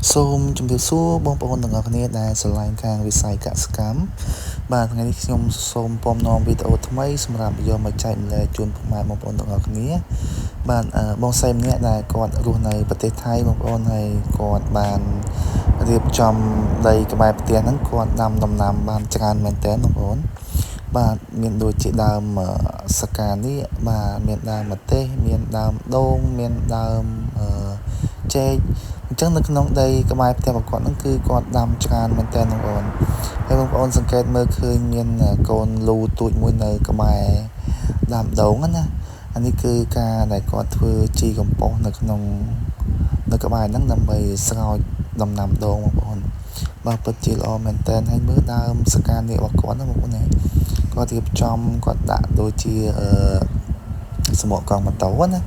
សូមជម្រាបសួរបងប្អូនទាំងអស់គ្នាដែលស្រឡាញ់ខាងវិស័យកសិកម្មបាទថ្ងៃនេះខ្ញុំសូមពំនាំវីដេអូថ្មីសម្រាប់យកមកចែកម្លែកជូនពុកម៉ែបងប្អូនទាំងអស់គ្នាបាទបងស្រីម្នាក់ដែលគាត់រស់នៅប្រទេសថៃបងប្អូនហើយគាត់បានរៀបចំដីក្បែរផ្ទះហ្នឹងគាត់ដាំដំណាំបានច្រើនមែនទែនបងប្អូនបាទមានដូចជាដើមសកានេះបាទមានដើមម្ទេសមានដើមដូងមានដើមចេកអញ្ចឹងនៅក្នុងដីក្បែរផ្ទះរបស់គាត់ហ្នឹងគឺគាត់ដាំច្រើនមែនទែនបងប្អូនហើយបងប្អូនសង្កេតមើលឃើញមានកូនលូទូចមួយនៅក្បែរដើមដូងណាអានេះគឺការដែលគាត់ធ្វើជីកំប៉ុស្តនៅក្បែរហ្នឹងដើម្បីស្រោចដំណាំដូងបងប្អូនបាទពិតជាល្អមែនទែនហើយមើលដើមសកានេះរបស់គាត់ណាបងប្អូនណាគាត់រៀបចំគាត់ដាក់ដូចជាសំបកកង់ម៉ូតូណា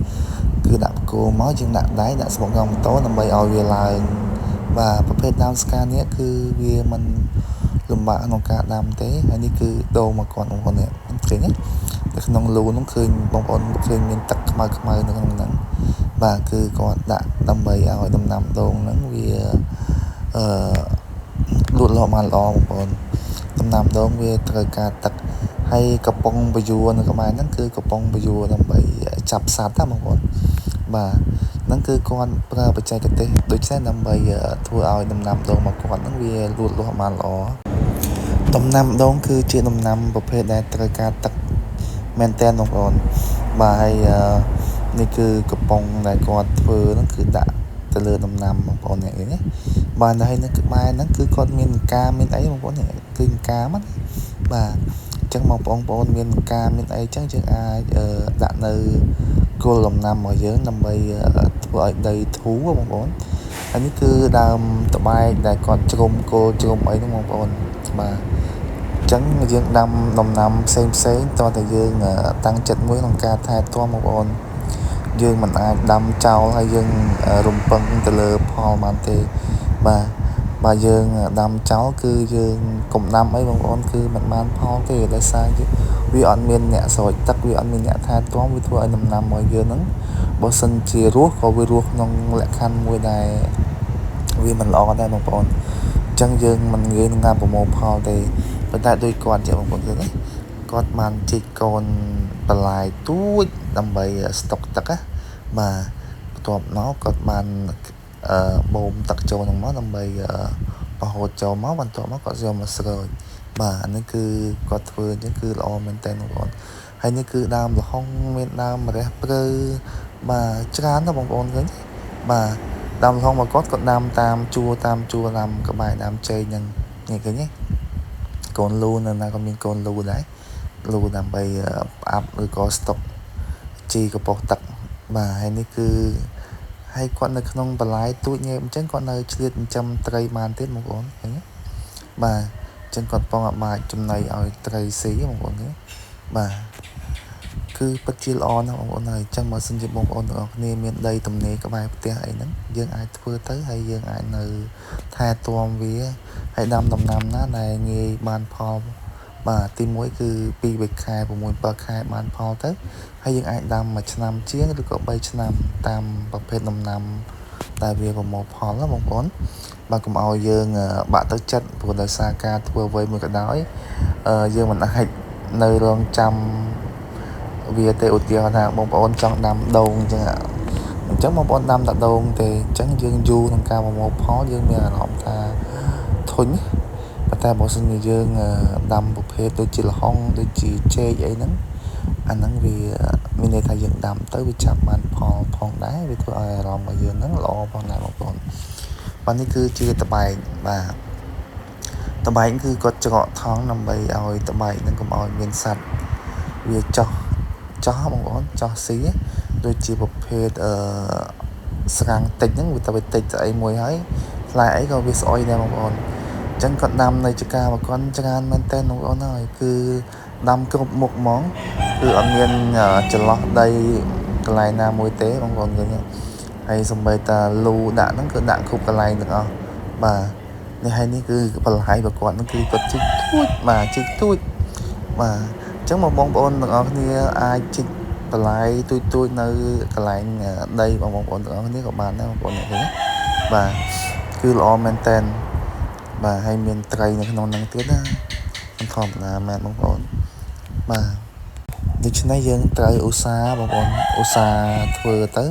គឺដាក់បង្គោលមកយើងដាក់ដៃដាក់សំបកកង់ម៉ូតូដើម្បីឲ្យវាឡើងបាទប្រភេទដើមស្កានេះគឺវាមិនលំបាកក្នុងការដាំទេហើយនេះគឺដូងមកគាត់បងប្អូននេះឃើញទេនៅក្នុងលូនោះឃើញបងប្អូនឃើញមានទឹកខ្មៅនៅក្នុងហ្នឹងបាទគឺគាត់ដាក់ដើម្បីឲ្យដំណាំដូងហ្នឹងវាលូតលាស់បានល្អបងប្អូនដំណាំដូងវាត្រូវការទឹកហើយកំប៉ុងបយួរនៅក្បែរហ្នឹងគឺកំប៉ុងបយួរដើម្បីចាប់សត្វណាបងប្អូនបាទហ្នឹងគឺគាត់ប្រើបច្ចេកទេសដូចនេះដើម្បីធ្វើឲ្យដំណាំដូងរបស់គាត់ហ្នឹងវាលូតលាស់បានល្អដំណាំដូងគឺជាដំណាំប្រភេទដែលត្រូវការទឹកមែនតើបងប្អូនបាទហើយនេះគឺកំប៉ុងដែលគាត់ធ្វើហ្នឹងគឺដាក់ទៅលើដំណាំបងប្អូនអ្នកនេះបាទហើយនៅក្បែរហ្នឹងគឺគាត់មានការមានអីបងប្អូនគឺការមកបាទអញ្ចឹងបងប្អូនមានការមានអីចឹងយើងអាចដាក់នៅគល់ដំណាំរបស់យើងដើម្បីធ្វើឲ្យដីធូរបងប្អូនហើយនេះគឺដើមតបែកដែលគាត់ជ្រុំគល់ជ្រុំអីហ្នឹងបងប្អូនបាទអញ្ចឹងយើងដាំដំណាំផ្សេងតោះតែយើងតាំងចិត្តមួយក្នុងការថែទាំបងប្អូនយើងមិនអាចដាំចោលហើយយើងរំពឹងទៅលើផលបានទេបាទយើងដាំចោលគឺយើងកុំដាំអីបងប្អូនគឺមិនបានផលទេដោយសារវាអត់មានអ្នកស្រោចទឹកវាអត់មានអ្នកថែទាំវាធ្វើឲ្យដំណាំរបស់យើងហ្នឹងបើសិនជារស់ក៏វារស់ក្នុងលក្ខខណ្ឌមួយដែលវាមិនល្អដែរបងប្អូនអញ្ចឹងយើងមិនងាយនឹងការប្រមូលផលទេប៉ុន្តែដូចគាត់ជាបងប្អូនគឺគាត់បានជីកកូនបន្លែទូចដើម្បីស្តុកទឹកណាបាទបន្ទាប់មកគាត់បានបូមទឹកចូលហ្នឹងមកដើម្បីរហូតចូលមកបន្ទាប់មកគាត់យកមកស្រោចបាទអានេះគឺគាត់ធ្វើអញ្ចឹងគឺល្អមែនតើបងប្អូនហើយនេះគឺដើមល្ហុងមានដើមម្រះព្រៅបាទច្រើនណាស់បងប្អូនឃើញបាទដើមល្ហុងមកគាត់ដាំតាមជួរដាំក្បែរដើមចេកហ្នឹងនេះឃើញទេកូនលូនៅណាក៏មានកូនលូដែរលូដើម្បីផ្អាប់ឬក៏ស្តុកជីកំប៉ុស្តទឹកបាទហើយនេះគឺហើយគាត់នៅក្នុងបន្លែទូចងាយអញ្ចឹងគាត់នៅឆ្លៀតចិញ្ចឹមត្រីបានទៀតបងប្អូនឃើញទេបាទអញ្ចឹងគាត់ពងឲ្យបាច់ចំណីឲ្យត្រីស៊ីបងប្អូនឃើញបាទគឺពិតជាល្អណាស់បងប្អូនហើយអញ្ចឹងបើសិនជាបងប្អូនទាំងអស់គ្នាមានដីទំនេរក្បែរផ្ទះអីហ្នឹងយើងអាចធ្វើទៅហើយយើងអាចនៅថែទាំវាហើយដាំដំណាំណាដែលងាយបានផលបាទទី1គឺ2-3ខែ6-7ខែបានផលទៅហើយយើងអាចដាំ1ឆ្នាំជាងឬក៏3ឆ្នាំតាមប្រភេទដំណាំដែលវាប្រមូលផលណាបងប្អូនបាទកុំឲ្យយើងបាក់ទឹកចិត្តព្រោះដោយសារការធ្វើអ្វីមួយក៏ដោយយើងមិនអាចនៅរងចាំវាទេឧទាហរណ៍ថាបងប្អូនចង់ដាំដូងអញ្ចឹងបងប្អូនដាំតែដូងទេអញ្ចឹងយើងយូរក្នុងការប្រមូលផលយើងមានអារម្មណ៍ថាធុញប៉ុន្តែបើសិនជាយើងដាំប្រភេទដូចជាល្ហុងដូចជាចេកអីហ្នឹងអាហ្នឹងវាមានន័យថាយើងដាំទៅវាចាប់បានផលផងដែរវាធ្វើឲ្យអារម្មណ៍របស់យើងហ្នឹងល្អផងដែរបងប្អូនបាទនេះគឺជាតបែកបាទតបែកគឺគាត់ច្រកថងដើម្បីឲ្យតបែកហ្នឹងកុំឲ្យមានសត្វវាចោះបងប្អូនចោះស៊ីដូចជាប្រភេទស្រាំងតិចហ្នឹងវាទៅតិចស្អីមួយហើយផ្លែអីក៏វាស្អុយដែរបងប្អូនអញ្ចឹងគាត់ដាំនៅចកាមកគាត់ច្រើនមែនតើបងប្អូនហើយគឺដាំគ្រប់មុខហ្មងគឺអត់មានចន្លោះដីកន្លែងណាមួយទេបងប្អូនឃើញហើយសំបីតាលូដាក់ហ្នឹងគឺដាក់គ្រប់កន្លែងទាំងអស់បាទនេះហើយនេះគឺបន្លែរបស់គាត់ហ្នឹងគឺគាត់ជីកទូចបាទជីកទូចបាទអញ្ចឹងបងប្អូនទាំងអស់គ្នាអាចជីកបន្លែទូចនៅកន្លែងដីបងប្អូនទាំងអស់គ្នាក៏បានដែរបងប្អូនឃើញបាទ គឺល្អមែនតើបាទហើយមានត្រីនៅក្នុងហ្នឹងទៀតណាមិនធម្មតាមែនបងប្អូនបាទដូច្នេះយើងត្រូវឧស្សាហ៍បងប្អូនឧស្សាហ៍ធ្វើទៅ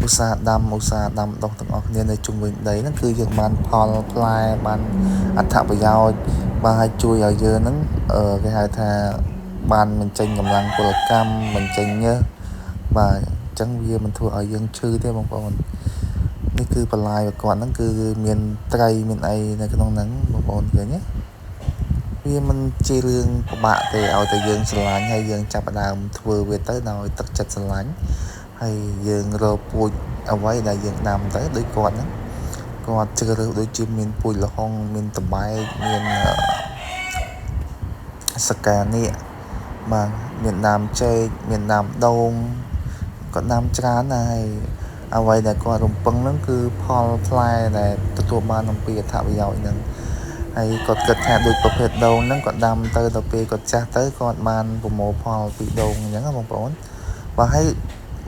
ឧស្សាហ៍ដាំដុះទាំងអស់គ្នានៅជុំវិញដីហ្នឹងគឺយើងបានផលផ្លែបានអត្ថប្រយោជន៍បាទហើយជួយឲ្យយើងហ្នឹងគេហៅថាបានបញ្ចេញកម្លាំងពលកម្មបញ្ចេញញើសបាទអញ្ចឹងវាមិនធ្វើឲ្យយើងឈឺទេបងប្អូននេះគឺបន្លាយរបស់គាត់ហ្នឹងគឺមានត្រីមានអីនៅក្នុងហ្នឹងបងប្អូនឃើញទេវាមិនជារឿងពិបាកទេឲ្យតែយើងស្រឡាញ់ហើយយើងចាប់ផ្ដើមធ្វើវាទៅដោយទឹកចិត្តស្រឡាញ់ហើយយើងរកពូជអ្វីដែលយើងដាំទៅដូចគាត់ហ្នឹងគាត់ជ្រើសរើសដូចជាមានពូជលហុងមានតបែកមានសកានៀកបាទមានដើមចេកមានដើមដូងគាត់ដាំច្រើនណាស់ហើយអ្វីដែលគាត់រំពឹងហ្នឹងគឺផលផ្លែដែលទទួលបានអំពីអត្ថប្រយោជន៍ហ្នឹងហើយគាត់គិតថាដូចប្រភេទដូងហ្នឹងគាត់ដាំទៅដល់ពេលគាត់ចាស់ទៅគាត់បានប្រមូលផលពីដូងអញ្ចឹងណាបងប្អូនបាទហើយ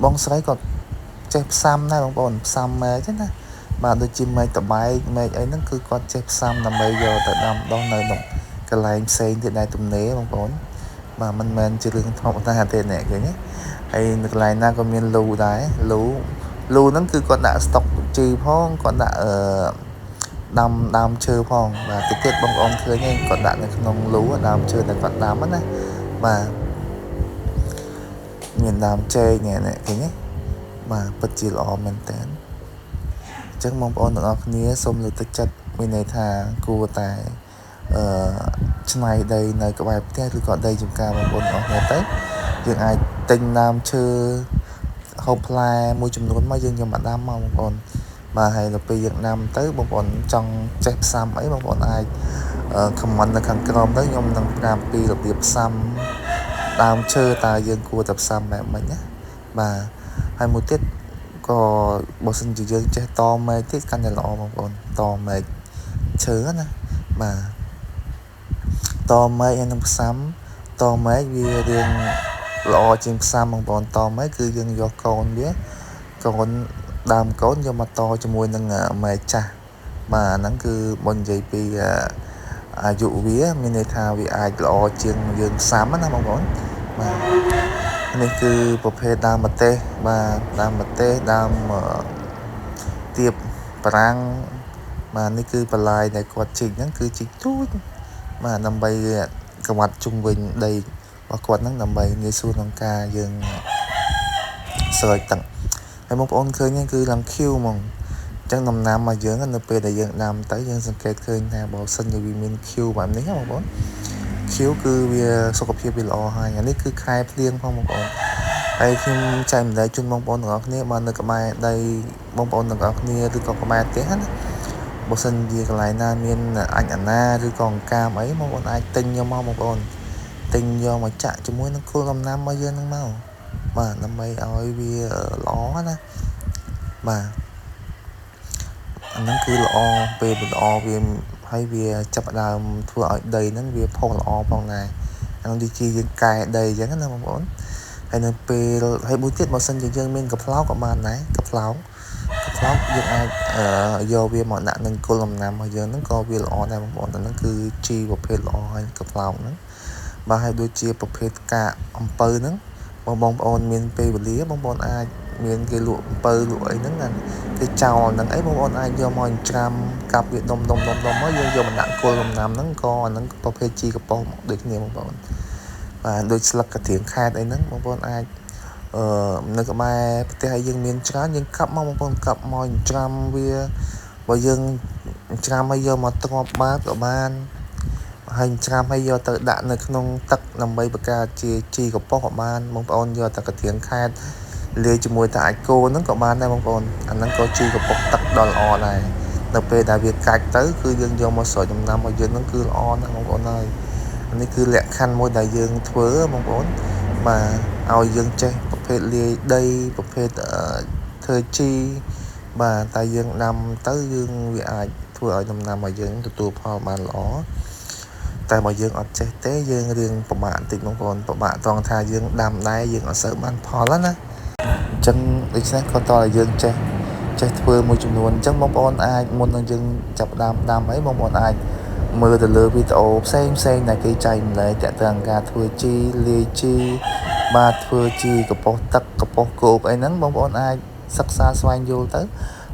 បងស្រីគាត់ចេះផ្សាំដែរបងប្អូនផ្សាំមែកណាបាទដូចជាមែកតបែកមែកអីហ្នឹងគឺគាត់ចេះផ្សាំដើម្បីយកទៅដាំដុះនៅកន្លែងផ្សេងទៀតដែរទំនេរបងប្អូនបាទមិនមែនជារឿងធម្មតាទេអ្នកឃើញទេហើយនៅកន្លែងណាក៏មានលូដែរលូហ្នឹងគឺគាត់ដាក់ស្តុកជីផងគាត់ដាក់ដើមឈើផងបាទតិចបងប្អូនឃើញទេគាត់ដាក់នៅក្នុងលូដើមឈើដែលគាត់ដាំណាបាទមានដើមចេកនេះឃើញទេបាទពិតជាល្អមែនតើអញ្ចឹងបងប្អូនទាំងអស់គ្នាសូមលើកទឹកចិត្តមានន័យថាគួរតែឆ្នៃដីនៅក្បែរផ្ទះឬក៏ដីចម្ការបងប្អូនទាំងអស់គ្នាទៅយើងអាចទិញដើមឈើហូបផ្លែមួយចំនួនមកយើងយកមកដាំមកបងប្អូនបាទហើយដល់ពេលយើងដាំទៅបងប្អូនចង់ចេះផ្សាំអីបងប្អូនអាចcomment នៅខាងក្រោមទៅខ្ញុំនឹងប្រាប់ពីរបៀបផ្សាំដើមឈើតើយើងគួរតែផ្សាំបែបម៉េចណាបាទហើយមួយទៀតក៏បើសិនជាយើងចេះតមែកទៀតកាន់តែល្អបងប្អូនតមែកឈើណាបាទតមែកហើយនឹងផ្សាំតមែកវារៀងល្អជាងផ្សាំបងប្អូនតមែកគឺយើងយកកូនវាកូនដើមកូនយកមកតជាមួយនឹងមែកចាស់បាទហ្នឹងគឺបើនិយាយពីអាយុវាមានន័យថាវាអាចល្អជាងយើងផ្សាំណាបងប្អូនបាទនេះគឺប្រភេទដើមម្ទេសបាទដើមម្ទេសដើមទៀបប្រាំងបាទនេះគឺបន្លាយដែលគាត់ជីកហ្នឹងគឺជីកទូចបាទដើម្បីក្បាត់ជុំវិញដីរបស់គាត់ហ្នឹងដើម្បីងាយស្រួលក្នុងការយើងស្រោចទឹកហើយបងប្អូនឃើញហ្នឹងគឺឡើងខៀវហ្មងអញ្ចឹងដំណាំមកយើងនៅពេលដែលយើងដាំទៅយើងសង្កេតឃើញថាបើសិនជាវាមានខៀវបែបនេះណាបងប្អូនខៀវគឺវាសុខភាពវាល្អហើយអានេះគឺខែភ្លៀងផងបងប្អូនហើយខ្ញុំចែកម្លែកជូនបងប្អូនទាំងអស់គ្នាបើនៅក្បែរដីបងប្អូនទាំងអស់គ្នាឬក៏ក្បែរផ្ទះណាបើសិនជាកន្លែងណាមានអាណាឬក៏អង្កាមអីបងប្អូនអាចទិញយកមកបងប្អូនទិញយកមកចាក់ជាមួយនឹងគល់ដំណាំរបស់យើងហ្នឹងមកបាទដើម្បីឲ្យវាល្អណាបាទអាហ្នឹងគឺល្អពេលល្អវាហើយវាចាប់ផ្ដើមធ្វើឲ្យដីហ្នឹងវាផុសល្អផងដែរអានោះដូចជាយើងកែដីអញ្ចឹងណាបងប្អូនហើយនៅពេលហើយមួយទៀតបើសិនជាយើងមានកផ្លោកក៏បានដែរកផ្លោកយើងអាចយកវាមកដាក់នឹងគល់ដំណាំរបស់យើងហ្នឹងក៏វាល្អដែរបងប្អូនអាហ្នឹងគឺជីប្រភេទល្អហើយកផ្លោកហ្នឹងបាទហើយដូចជាប្រភេទកាកអំពៅហ្នឹងបងប្អូនមានពេលវេលាបងប្អូនអាចមានគេលក់អំពៅលក់អីហ្នឹងគេចោលហ្នឹងអីបងប្អូនអាចយកមកច្រាំកាប់វាដុំមកយើងយកមកដាក់គល់ដំណាំហ្នឹងក៏អាហ្នឹងប្រភេទជីកំប៉ុស្តដូចគ្នាបងប្អូនបាទដូចស្លឹកកត្រៀងខែតអីហ្នឹងបងប្អូនអាចនៅក្បែរផ្ទះឲ្យយើងមានច្រើនយើងកាប់មកបងប្អូនកាប់មកច្រាំវាបើយើងច្រាំឲ្យយកមកទ្រាំបាតក៏បានហើយច្រាំឲ្យយកទៅដាក់នៅក្នុងទឹកដើម្បីបង្កើតជាជីកំប៉ុស្តក៏បានបងប្អូនយកតែកត្រៀងខែតលាយជាមួយតែអាចគោហ្នឹងក៏បានដែរបងប្អូនអាហ្នឹងក៏ជីកំប៉ុស្តទឹកដ៏ល្អដែរនៅពេលដែលវាកាច់ទៅគឺយើងយកមកស្រោចដំណាំរបស់យើងហ្នឹងគឺល្អណាស់បងប្អូនហើយនេះគឺលក្ខខណ្ឌមួយដែលយើងធ្វើបងប្អូនបាទឲ្យយើងចេះប្រភេទលាយដីប្រភេទធ្វើជីបាទតែយើងដាំទៅយើងវាអាចធ្វើឲ្យដំណាំរបស់យើងទទួលផលបានល្អតែបើយើងអត់ចេះទេយើងរៀងពិបាកបន្តិចបងប្អូនពិបាកត្រង់ថាយើងដាំដែរយើងអត់សូវបានផលណាអញ្ចឹងដូច្នេះក៏តើយើងចេះ ចេះធ្វើមួយចំនួនអញ្ចឹងបងប្អូនអាចមុននឹងយើងចាប់ដាំអីបងប្អូនអាចមើលទៅលើវីដេអូផ្សេងដែលគេចែកម្លែកតាក់ទងការធ្វើជីលាយជីបាទធ្វើជីកប៉ុសទឹកកប៉ុសគោកអីហ្នឹងបងប្អូនអាចសិក្សាស្វែងយល់ទៅ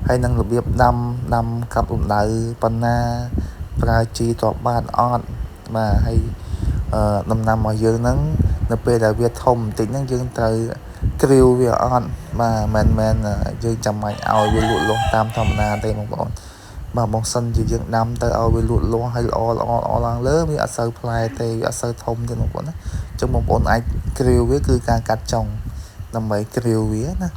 ហើយនឹងរបៀបដាំកាប់រំដៅប៉ុណ្ណាប្រើជីតបបានអត់បាទហើយដំណាំរបស់យើងហ្នឹងនៅពេលដែលវាធំបន្តិចហ្នឹងយើងត្រូវគ្រាវវាអត់បាទមិនមែនយើងចាំបាច់ឲ្យវាលូតលាស់តាមធម្មតាទេបងប្អូនបាទបងសិនជាយើងដាំទៅឲ្យវាលូតលាស់ហើយល្អឡើងលើវាអត់សូវផ្លែទេវាអត់សូវធំទេបងប្អូនណាអញ្ចឹងបងប្អូនអាចគ្រាវវាគឺការកាត់ចុងដើម្បីគ្រាវវាណា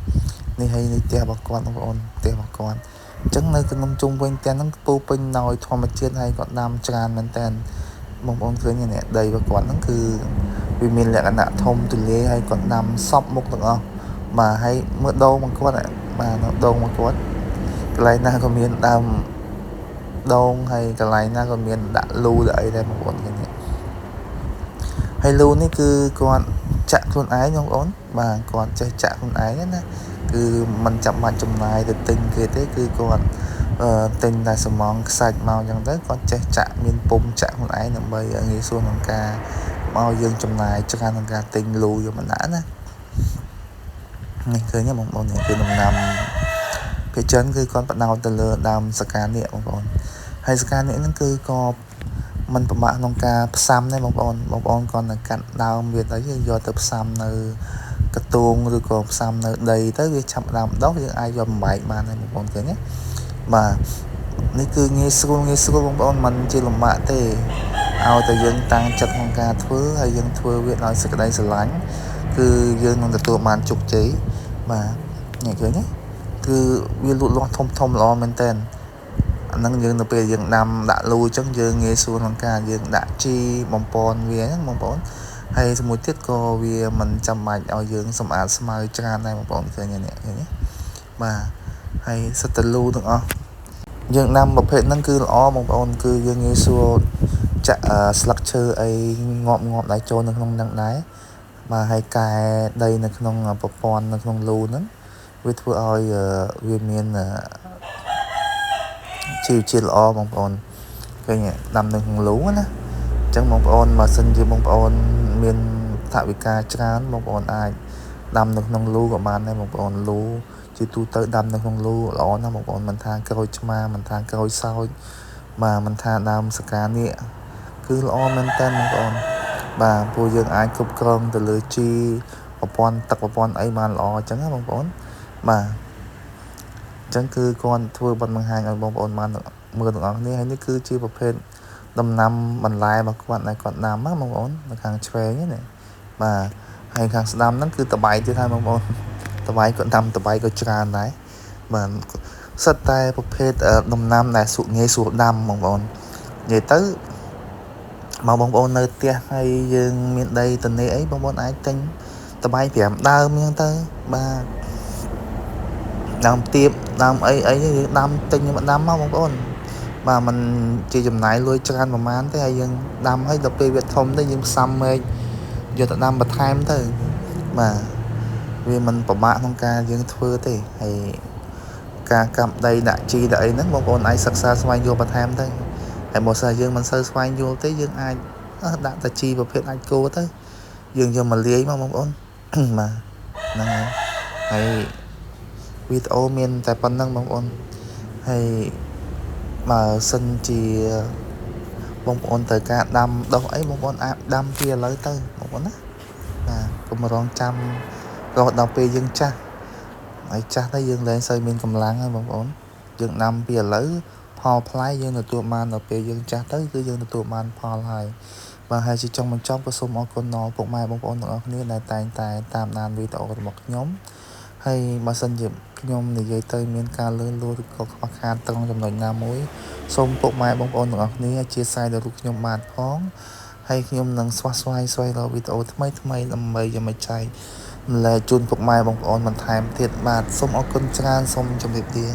នេះហើយនេះផ្ទះរបស់គាត់បងប្អូនផ្ទះរបស់គាត់អញ្ចឹងនៅក្នុងជុំវិញផ្ទះហ្នឹងពោពេញដោយធម្មជាតិហើយគាត់ដាំច្រើនមែនតើបងប្អូនឃើញនេះដីរបស់គាត់ហ្នឹងគឺវាមានលក្ខណៈធំទូលាយហើយគាត់ដាំសពមុខទាំងអស់បាទហើយមើលដងរបស់គាត់បាទដងរបស់គាត់កន្លែងណាក៏មានដើមដងហើយកន្លែងណាក៏មានដាក់លូដាក់អីដែរបងប្អូនឃើញនេះហើយលូនេះគឺគាត់ចាក់ខ្លួនឯងបងប្អូនបាទគាត់ចេះចាក់ខ្លួនឯងណាគឺมันចាំបាច់ចំណាយទៅទិញគេទេគឺគាត់ទិញតែសំងខ្សាច់មកអញ្ចឹងទៅគាត់ចេះចាក់មានពុំចាក់ខ្លួនឯងដើម្បីងាយស្រួលក្នុងការមកយើងចំណាយច្រើនក្នុងការទិញលូយកមកដាក់ណានេះឃើញទេបងប្អូននេះគឺដំណាំភាគច្រើនគឺគាត់បដោតទៅលើដើមសកានេះបងប្អូនហើយសកានេះហ្នឹងគឺក៏มันពិបាកក្នុងការផ្សាំដែរបងប្អូនគាត់ទៅកាត់ដើមវាទៅយើងយកទៅផ្សាំនៅកតួងឬក៏ផ្សាំនៅដីទៅវាឆាប់ដើមដុះយើងអាចយកបំបែកបានដែរបងប្អូនឃើញទេបាទនេះគឺងាយស្រួលបងប្អូនมันជាលំបាកទេឲ្យតែយើងតាំងចិត្តក្នុងការធ្វើហើយយើងធ្វើវាដោយសេចក្តីស្រឡាញ់គឺយើងនឹងទទួលបានជោគជ័យបាទនេះឃើញទេគឺវាលូតលាស់ធំល្អមែនតើអាហ្នឹងយើងនៅពេលយើងដាំដាក់លូអញ្ចឹងយើងងាយស្រួលក្នុងការយើងដាក់ជីបំពន់វាហ្នឹងបងប្អូនហើយមួយទៀតក៏វាមិនចាំបាច់ឲ្យយើងសម្អាតស្មៅច្រើនដែរបងប្អូនឃើញនេះឃើញទេបាទហើយសិតតលូទាំងអស់យើងដាំប្រភេទហ្នឹងគឺល្អបងប្អូនគឺយើងងាយស្រួលចាក់ស្លឹកឈើអីងាប់ដែរចូលនៅក្នុងហ្នឹងដែរបាទហើយកែដីនៅក្នុងប្រព័ន្ធនៅក្នុងលូហ្នឹងវាធ្វើឲ្យវាមានជីវជាតិល្អបងប្អូនឃើញដាំនៅក្នុងលូណាអញ្ចឹងបងប្អូនបើសិនជាបងប្អូនមានថវិកាច្រើនបងប្អូនអាចដាំនៅក្នុងលូក៏បានដែរបងប្អូនលូជាទូទៅដាំនៅក្នុងលូល្អណាស់បងប្អូនមិនថាក្រូចឆ្មាមិនថាក្រូចសើចបាទមិនថាដើមសកានេះគឺល្អមែនតើបងប្អូនបាទពួកយើងអាចគ្រប់គ្រងទៅលើជីប្រព័ន្ធទឹកប្រព័ន្ធអីបានល្អអញ្ចឹងណាបងប្អូនបាទអញ្ចឹងគឺគាត់ធ្វើបទបង្ហាញឲ្យបងប្អូនបានមើលទាំងអស់គ្នាហើយនេះគឺជាប្រភេទដំណាំបន្លែរបស់គាត់ដែលគាត់ដាំណាបងប្អូននៅខាងឆ្វេងនេះបាទហើយខាងស្ដាំហ្នឹងគឺតបៃទៀតហើយបងប្អូនតបៃគាត់ដាំតបៃក៏ច្រើនដែរបាទសិតតែប្រភេទដំណាំដែលងាយស្រួលដាំបងប្អូននិយាយទៅមកបងប្អូននៅផ្ទះហើយយើងមានដីតនេអីបងប្អូនអាចទិញតបៃ5ដើមអញ្ចឹងទៅបាទដើមទៀបដើមអីយើងដាំទិញមកដាំមកបងប្អូនបាទมันជាចំណាយលុយច្រើនប្រហែលទេហើយយើងដាំហើយដល់ពេលវាធំទៅយើងផ្សំមែកយកទៅដាំបន្ថែមទៅបាទវាមិនពិបាកក្នុងការយើងធ្វើទេហើយការកាប់ដីដាក់ជីដាក់អីហ្នឹងបងប្អូនអាចសិក្សាស្វែងយល់បន្ថែមទៅហើយបើសិនយើងមិនសូវស្វែងយល់ទេយើងអាចដាក់តែជីប្រភេទអាចគោទៅយើងយកមកលាយមកបងប្អូនបាទហ្នឹងហើយវីដេអូមានតែប៉ុណ្្នឹងបងប្អូនហើយបើសិនជាបងប្អូនត្រូវការដាំដុះអីបងប្អូនអាចដាំពីឥឡូវទៅបងប្អូនណាបាទកុំរងចាំរហូតដល់ពេលយើងចាស់ហើយចាស់ទៅយើងលែងសូវមានកម្លាំងហើយបងប្អូនយើងដាំពីឥឡូវផលផ្លែយើងទទួលបានដល់ពេលយើងចាស់ទៅគឺយើងទទួលបានផលហើយបាទហើយជាចុងបញ្ចប់ក៏សូមអរគុណដល់ពុកម៉ែបងប្អូនទាំងអស់គ្នាដែលតែងតែតាមដានវីដេអូរបស់ខ្ញុំហើយបើសិនជាខ្ញុំនិយាយទៅមានការលឺលួឬក៏ខ្វះខាតត្រង់ចំណុចណាមួយសូមពុកម៉ែបងប្អូនទាំងអស់គ្នាអធិស្ឋានដល់រូបខ្ញុំបានផងហើយខ្ញុំនឹងស្វែងរកវីដេអូថ្មីដើម្បីយកមកចែកម្លែកជូនពុកម៉ែបងប្អូនបន្ថែមទៀតបាទសូមអរគុណច្រើនសូមជម្រាបលា